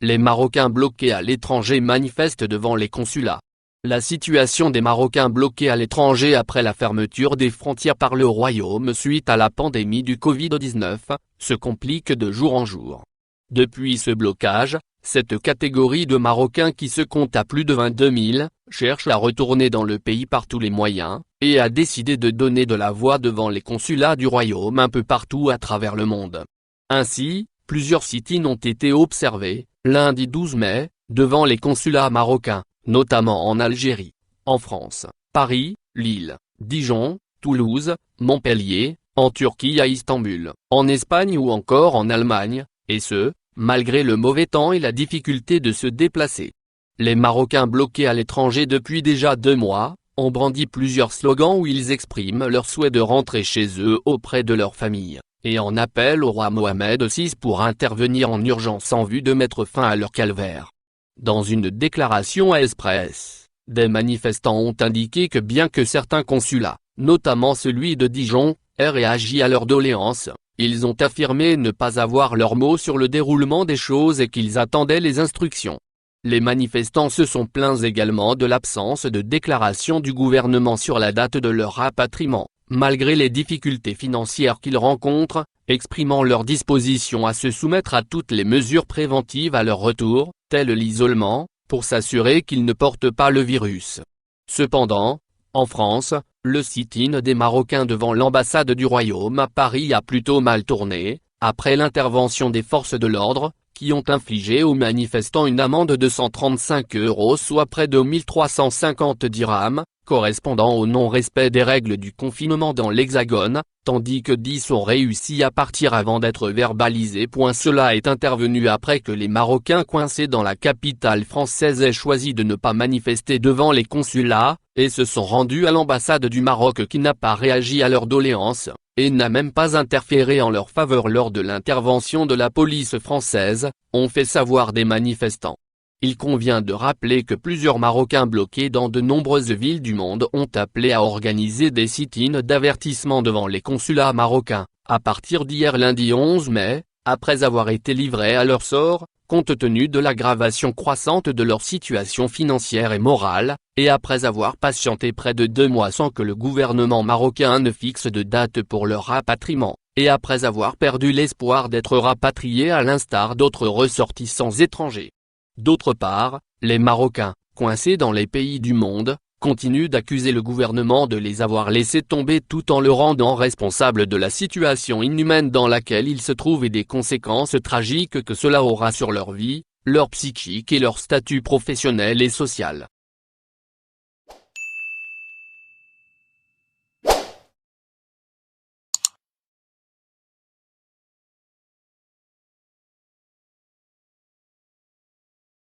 les Marocains bloqués à l'étranger manifestent devant les consulats. La situation des Marocains bloqués à l'étranger après la fermeture des frontières par le Royaume suite à la pandémie du Covid-19, se complique de jour en jour. Depuis ce blocage, cette catégorie de Marocains qui se compte à plus de 22 000, cherche à retourner dans le pays par tous les moyens, et a décidé de donner de la voix devant les consulats du Royaume un peu partout à travers le monde. Ainsi, plusieurs sit-ins ont été observés, lundi 12 mai, devant les consulats marocains, notamment en Algérie, en France, Paris, Lille, Dijon, Toulouse, Montpellier, en Turquie à Istanbul, en Espagne ou encore en Allemagne, et ce, malgré le mauvais temps et la difficulté de se déplacer. Les Marocains bloqués à l'étranger depuis déjà 2 mois, ont brandi plusieurs slogans où ils expriment leur souhait de rentrer chez eux auprès de leur famille, et en appellent au roi Mohamed VI pour intervenir en urgence en vue de mettre fin à leur calvaire. Dans une déclaration à Express, des manifestants ont indiqué que bien que certains consulats, notamment celui de Dijon, aient réagi à leurs doléances, ils ont affirmé ne pas avoir leur mot sur le déroulement des choses et qu'ils attendaient les instructions. Les manifestants se sont plaints également de l'absence de déclaration du gouvernement sur la date de leur rapatriement, malgré les difficultés financières qu'ils rencontrent, exprimant leur disposition à se soumettre à toutes les mesures préventives à leur retour, telles l'isolement, pour s'assurer qu'ils ne portent pas le virus. Cependant, en France, le sit-in des Marocains devant l'ambassade du Royaume à Paris a plutôt mal tourné, après l'intervention des forces de l'ordre, qui ont infligé aux manifestants une amende de 135 €, soit près de 1 350 dirhams, correspondant au non-respect des règles du confinement dans l'Hexagone, tandis que 10 ont réussi à partir avant d'être verbalisés. Cela est intervenu après que les Marocains coincés dans la capitale française aient choisi de ne pas manifester devant les consulats, et se sont rendus à l'ambassade du Maroc qui n'a pas réagi à leurs doléances, et n'a même pas interféré en leur faveur lors de l'intervention de la police française, ont fait savoir des manifestants. Il convient de rappeler que plusieurs Marocains bloqués dans de nombreuses villes du monde ont appelé à organiser des sit-ins d'avertissement devant les consulats marocains, à partir d'hier lundi 11 mai, après avoir été livrés à leur sort, compte tenu de l'aggravation croissante de leur situation financière et morale, et après avoir patienté près de 2 mois sans que le gouvernement marocain ne fixe de date pour leur rapatriement, et après avoir perdu l'espoir d'être rapatriés à l'instar d'autres ressortissants étrangers. D'autre part, les Marocains, coincés dans les pays du monde, continuent d'accuser le gouvernement de les avoir laissés tomber tout en le rendant responsable de la situation inhumaine dans laquelle ils se trouvent et des conséquences tragiques que cela aura sur leur vie, leur psychique et leur statut professionnel et social.